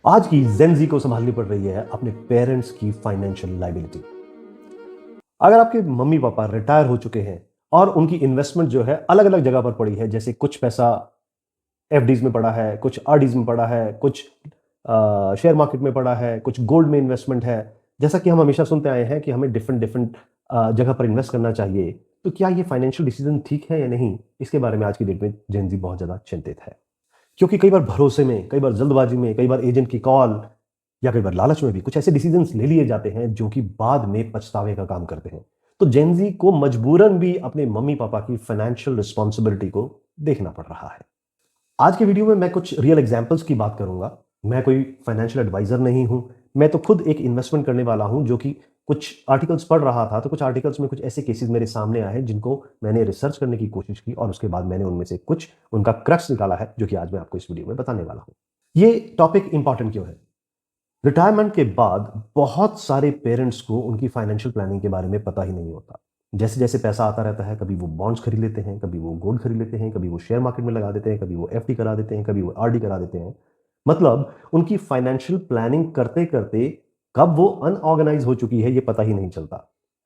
आज की जेन को संभालनी पड़ रही है अपने पेरेंट्स की फाइनेंशियल लायबिलिटी। अगर आपके मम्मी पापा रिटायर हो चुके हैं और उनकी इन्वेस्टमेंट जो है अलग अलग जगह पर पड़ी है, जैसे कुछ पैसा एफडीज में पड़ा है, कुछ आरडीज में पड़ा है, कुछ शेयर मार्केट में पड़ा है, कुछ गोल्ड में इन्वेस्टमेंट है। जैसा कि हम हमेशा सुनते आए हैं कि हमें डिफरेंट डिफरेंट जगह पर इन्वेस्ट करना चाहिए, तो क्या ये फाइनेंशियल डिसीजन ठीक है या नहीं, इसके बारे में आज की डेट में जेन बहुत ज्यादा चिंतित है। क्योंकि कई बार भरोसे में, कई बार जल्दबाजी में, कई बार एजेंट की कॉल या कई बार लालच में भी कुछ ऐसे डिसीजंस ले लिए जाते हैं जो कि बाद में पछतावे का काम करते हैं। तो जेनजी को मजबूरन भी अपने मम्मी पापा की फाइनेंशियल रिस्पॉन्सिबिलिटी को देखना पड़ रहा है। आज के वीडियो में मैं कुछ रियल एग्जांपल्स की बात करूंगा। मैं कोई फाइनेंशियल एडवाइजर नहीं हूं। मैं तो खुद एक इन्वेस्टमेंट करने वाला हूं, जो कि कुछ आर्टिकल्स पढ़ रहा था, तो कुछ आर्टिकल्स में कुछ ऐसे केसेस मेरे सामने आए जिनको मैंने रिसर्च करने की कोशिश की और उसके बाद मैंने उनमें से कुछ उनका क्रक्स निकाला है, जो कि आज मैं आपको इस वीडियो में बताने वाला हूं। ये टॉपिक इंपॉर्टेंट क्यों है? रिटायरमेंट के बाद बहुत सारे पेरेंट्स को उनकी फाइनेंशियल प्लानिंग के बारे में पता ही नहीं होता। जैसे जैसे पैसा आता रहता है, कभी वो बॉन्ड्स खरीद लेते हैं, कभी वो गोल्ड खरीद लेते हैं, कभी वो शेयर मार्केट में लगा देते हैं, कभी वो एफडी करा देते हैं, कभी वो आरडी करा देते हैं। मतलब उनकी फाइनेंशियल प्लानिंग करते करते कब वो अनऑर्गेनाइज हो चुकी है, ये पता ही नहीं चलता।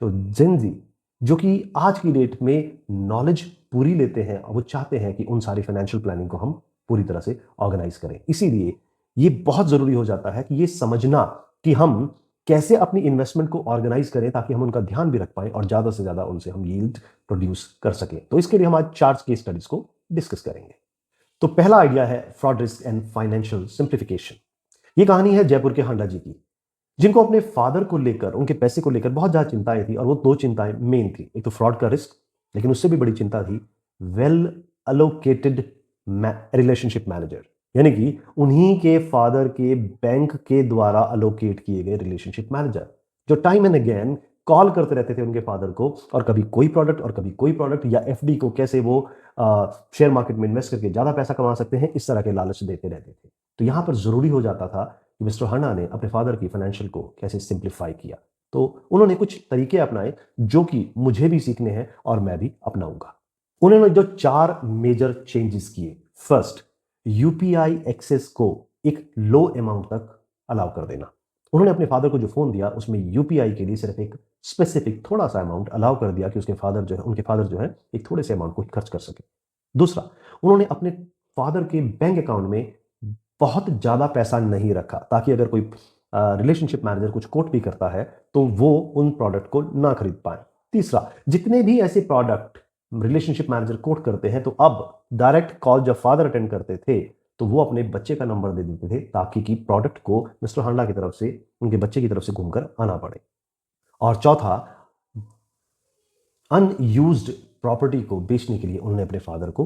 तो जेनजी, जो कि आज की डेट में नॉलेज पूरी लेते हैं, और वो चाहते हैं कि उन सारी फाइनेंशियल प्लानिंग को हम पूरी तरह से ऑर्गेनाइज करें। इसीलिए ये बहुत जरूरी हो जाता है कि ये समझना कि हम कैसे अपनी इन्वेस्टमेंट को ऑर्गेनाइज करें, ताकि हम उनका ध्यान भी रख पाएं और ज्यादा से ज्यादा उनसे हम यील्ड प्रोड्यूस कर सकें। तो इसके लिए हम आज 4 केस स्टडीज को डिस्कस करेंगे। तो पहला आइडिया है fraud risk and financial simplification. ये कहानी है जयपुर के हांडा जी की, जिनको अपने फादर को लेकर, उनके पैसे को लेकर बहुत ज्यादा चिंताएं थी, और वो 2 चिंताएं मेन थी। एक तो फ्रॉड का रिस्क, लेकिन उससे भी बड़ी चिंता थी वेल अलोकेटेड रिलेशनशिप मैनेजर, यानी कि उन्हीं के फादर के बैंक के द्वारा अलोकेट किए गए रिलेशनशिप मैनेजर, जो टाइम एंड अगेन कॉल करते रहते थे उनके फादर को, और कभी कोई प्रोडक्ट और कभी कोई प्रोडक्ट, या एफडी को कैसे वो शेयर मार्केट में इन्वेस्ट करके ज्यादा पैसा कमा सकते हैं, इस तरह के लालच देते रहते थे। तो यहां पर जरूरी हो जाता था कि मिस्टर हन्ना ने अपने फादर की फाइनेंशियल को कैसे सिंप्लीफाई किया। तो उन्होंने कुछ तरीके अपनाए जो कि मुझे भी सीखने हैं और मैं भी अपनाऊंगा। उन्होंने जो 4 मेजर चेंजेस किए। फर्स्ट, यूपीआई एक्सेस को एक लो अमाउंट तक अलाउ कर देना। उन्होंने अपने फादर को जो फोन दिया, उसमें यूपीआई के लिए सिर्फ एक स्पेसिफिक थोड़ा सा अमाउंट अलाउ कर दिया कि उनके फादर जो है एक थोड़े से अमाउंट को खर्च कर सके। दूसरा, उन्होंने अपने फादर के बैंक अकाउंट में बहुत ज्यादा पैसा नहीं रखा, ताकि अगर कोई रिलेशनशिप मैनेजर कुछ कोट भी करता है तो वो उन प्रोडक्ट को ना खरीद पाए। तीसरा, जितने भी ऐसे प्रोडक्ट रिलेशनशिप मैनेजर कोट करते हैं, तो अब डायरेक्ट कॉल जब फादर अटेंड करते थे तो वो अपने बच्चे का नंबर दे देते थे, ताकि कि प्रोडक्ट को मिस्टर हांडा की तरफ से, उनके बच्चे की तरफ से घूमकर आना पड़े। और चौथा, अनयूज्ड प्रॉपर्टी को बेचने के लिए उन्होंने अपने फादर को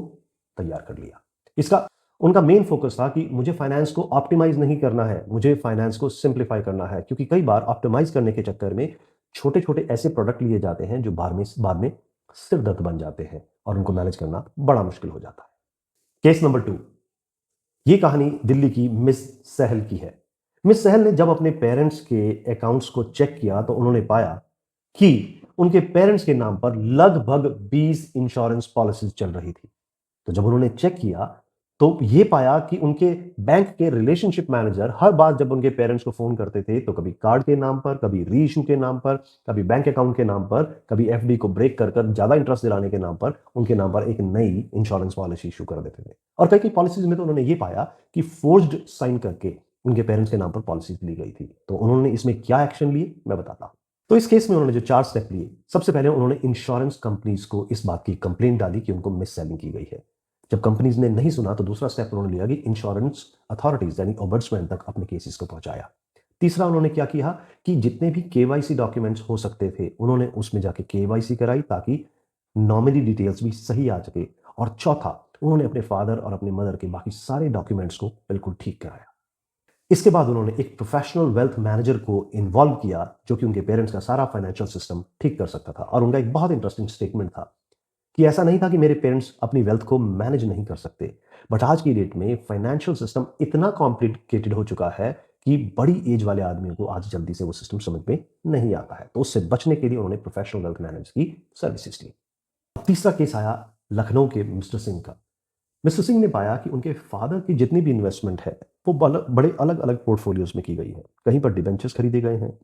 तैयार कर लिया। इसका उनका मेन फोकस था कि मुझे फाइनेंस को ऑप्टिमाइज नहीं करना है, मुझे फाइनेंस को सिंप्लीफाई करना है, क्योंकि कई बार ऑप्टिमाइज करने के चक्कर में छोटे छोटे ऐसे प्रोडक्ट लिए जाते हैं जो बाद में सिर दर्द बन जाते हैं और उनको मैनेज करना बड़ा मुश्किल हो जाता है। केस नंबर 2, ये कहानी दिल्ली की मिस सहल की है। मिस सहल ने जब अपने पेरेंट्स के अकाउंट्स को चेक किया, तो उन्होंने पाया कि उनके पेरेंट्स के नाम पर लगभग 20 इंश्योरेंस पॉलिसीज चल रही थी। तो जब उन्होंने चेक किया, तो ये पाया कि उनके बैंक के रिलेशनशिप मैनेजर हर बार जब उनके पेरेंट्स को फोन करते थे, तो कभी कार्ड के नाम पर, कभी री इशू के नाम पर, कभी बैंक अकाउंट के नाम पर, कभी एफडी को ब्रेक कर कर ज्यादा इंटरेस्ट दिलाने के नाम पर उनके नाम पर एक नई इंश्योरेंस पॉलिसी इशू कर देते थे। और कई कई पॉलिसीज में तो उन्होंने ये पाया कि फोर्ज्ड साइन करके उनके पेरेंट्स के नाम पर पॉलिसीज ली गई थी। तो उन्होंने इसमें क्या एक्शन लिए, मैं बताता हूं। तो इस केस में उन्होंने जो 4 स्टेप लिए, सबसे पहले उन्होंने इंश्योरेंस कंपनीज को इस बात की कंप्लेंट डाली कि उनको मिस सेलिंग की गई है। जब कंपनीज ने नहीं सुना, तो दूसरा स्टेप उन्होंने लिया कि इंश्योरेंस अथॉरिटीज यानी ओम्बड्समैन तक अपने केसेस को पहुंचाया। तीसरा, उन्होंने क्या किया कि जितने भी केवाईसी डॉक्यूमेंट्स हो सकते थे, उन्होंने उसमें जाके केवाईसी कराई, ताकि नॉमिनी डिटेल्स भी सही आ सके। और चौथा, उन्होंने अपने फादर और अपने मदर के बाकी सारे डॉक्यूमेंट्स को बिल्कुल ठीक कराया। इसके बाद उन्होंने एक प्रोफेशनल वेल्थ मैनेजर को इन्वॉल्व किया, जो कि उनके पेरेंट्स का सारा फाइनेंशियल सिस्टम ठीक कर सकता था। और उनका एक बहुत इंटरेस्टिंग स्टेटमेंट था कि ऐसा नहीं था कि मेरे पेरेंट्स अपनी वेल्थ को मैनेज नहीं कर सकते, बट आज की डेट में फाइनेंशियल सिस्टम इतना कॉम्प्लिकेटेड हो चुका है कि बड़ी एज वाले आदमियों को आज जल्दी से वो सिस्टम समझ में नहीं आता है। तो उससे बचने के लिए उन्होंने प्रोफेशनल वेल्थ मैनेजर की सर्विसेज ली। तीसरा केस आया लखनऊ के मिस्टर सिंह का। मिस्टर सिंह ने पाया कि उनके फादर की जितनी भी इन्वेस्टमेंट है, वो बड़े अलग अलग पोर्टफोलियोज में की गई है। कहीं पर डिबेंचर्स खरीदे गए हैं,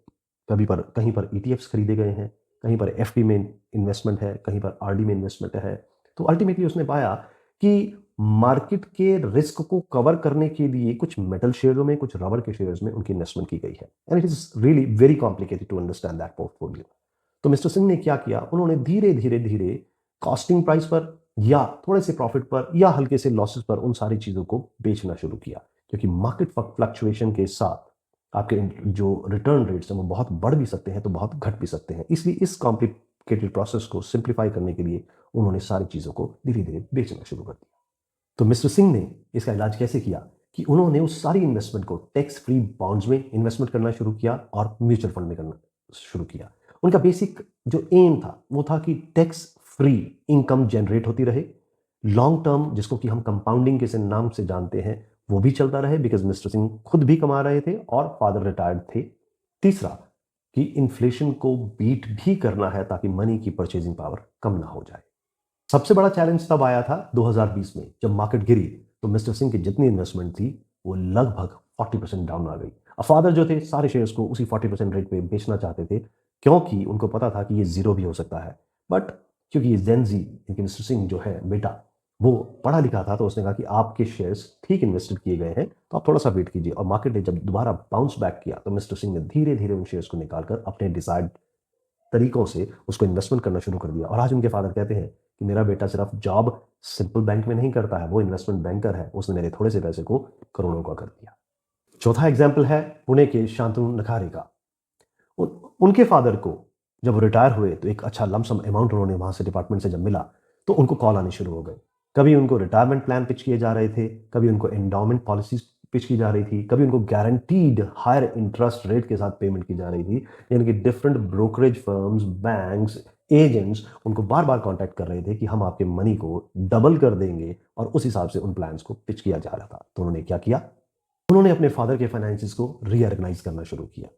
कहीं पर ईटीएफ्स खरीदे गए हैं, कहीं पर एफडी में इन्वेस्टमेंट है, कहीं पर आरडी में इन्वेस्टमेंट है। तो अल्टीमेटली उसने पाया कि मार्केट के रिस्क को कवर करने के लिए कुछ मेटल शेयरों में, कुछ रबर के शेयर्स में उनकी इन्वेस्टमेंट की गई है। And it is really very complicated to understand that portfolio. तो मिस्टर सिंह ने क्या किया, उन्होंने धीरे धीरे धीरे कॉस्टिंग प्राइस पर या थोड़े से प्रॉफिट पर या हल्के से लॉसेस पर उन सारी चीजों को बेचना शुरू किया, क्योंकि मार्केट फ्लक्चुएशन के साथ आपके जो रिटर्न रेट्स हैं वो बहुत बढ़ भी सकते हैं तो बहुत घट भी सकते हैं। इसलिए इस कॉम्प्लिकेटेड प्रोसेस को सिंप्लीफाई करने के लिए उन्होंने सारी चीज़ों को धीरे धीरे बेचना शुरू कर दिया। तो मिस्टर सिंह ने इसका इलाज कैसे किया कि उन्होंने उस सारी इन्वेस्टमेंट को टैक्स फ्री बॉन्ड्स में इन्वेस्टमेंट करना शुरू किया और म्यूचुअल फंड में करना शुरू किया। उनका बेसिक जो एम था वो था कि टैक्स फ्री इनकम जनरेट होती रहे, लॉन्ग टर्म जिसको कि हम कंपाउंडिंग के नाम से जानते हैं वो भी चलता रहे, बिकॉज मिस्टर सिंह खुद भी कमा रहे थे और फादर रिटायर्ड थे। तीसरा कि इन्फ्लेशन को बीट भी करना है ताकि मनी की परचेजिंग पावर कम ना हो जाए। सबसे बड़ा चैलेंज तब आया था 2020 में, जब मार्केट गिरी तो मिस्टर सिंह की जितनी इन्वेस्टमेंट थी वो लगभग 40% डाउन आ गई। फादर जो थे सारे शेयर्स को उसी 40% रेट पे बेचना चाहते थे, क्योंकि उनको पता था कि ये जीरो भी हो सकता है। बट क्योंकि ये जेनजी यानी कि मिस्टर सिंह जो है बेटा वो पढ़ा लिखा था, तो उसने कहा कि आपके शेयर्स ठीक इन्वेस्टेड किए गए हैं तो आप थोड़ा सा वेट कीजिए। और मार्केट ने जब दोबारा बाउंस बैक किया तो मिस्टर सिंह ने धीरे धीरे उन शेयर्स को निकालकर अपने डिजायर्ड तरीकों से उसको इन्वेस्टमेंट करना शुरू कर दिया। और आज उनके फादर कहते हैं कि मेरा बेटा सिर्फ जॉब सिंपल बैंक में नहीं करता है, वो इन्वेस्टमेंट बैंकर है, उसने मेरे थोड़े से पैसे को करोड़ों का कर दिया। चौथा एग्जाम्पल है पुणे के शांतनु नखारे का। उनके फादर को जब रिटायर हुए तो एक अच्छा लमसम अमाउंट उन्होंने वहां से डिपार्टमेंट से जब मिला तो उनको कॉल आने शुरू हो गए। कभी उनको रिटायरमेंट प्लान पिच किए जा रहे थे, कभी उनको एंडाउमेंट पॉलिसीज पिच की जा रही थी, कभी उनको गारंटीड हायर इंटरेस्ट रेट के साथ पेमेंट की जा रही थी। यानी कि different brokerage firms, banks, agents उनको बार बार कांटेक्ट कर रहे थे कि हम आपके मनी को डबल कर देंगे, और उस हिसाब से उन प्लान्स को पिच किया जा रहा था। तो उन्होंने क्या किया, उन्होंने अपने फादर के फाइनेंसिस को रीऑर्गेनाइज करना शुरू किया।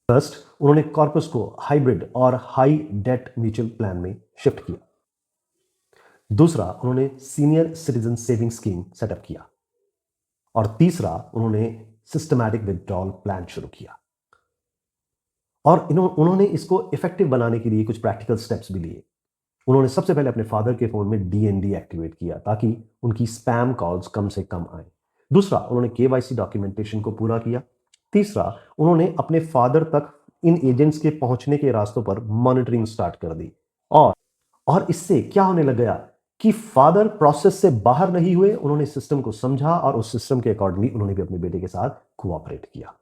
फर्स्ट उन्होंने कॉर्पस को हाइब्रिड और हाई डेट म्यूचुअल प्लान में शिफ्ट किया। दूसरा उन्होंने senior citizen saving scheme setup किया। और तीसरा उन्होंने सिस्टमैटिक विथड्रॉल प्लान शुरू किया। और उन्होंने इसको इफेक्टिव बनाने के लिए कुछ प्रैक्टिकल स्टेप्स भी लिए। उन्होंने सबसे पहले अपने फादर के फोन में डीएनडी एक्टिवेट किया ताकि उनकी स्पैम कॉल्स कम से कम आए। दूसरा उन्होंने केवाईसी डॉक्यूमेंटेशन को पूरा किया। तीसरा उन्होंने अपने फादर तक इन एजेंट्स के पहुंचने के रास्तों पर मॉनिटरिंग स्टार्ट कर दी। और इससे क्या होने लग गया कि फादर प्रोसेस से बाहर नहीं हुए, उन्होंने सिस्टम को समझा और उस सिस्टम के अकॉर्डिंगली उन्होंने भी अपने बेटे के साथ कोऑपरेट किया।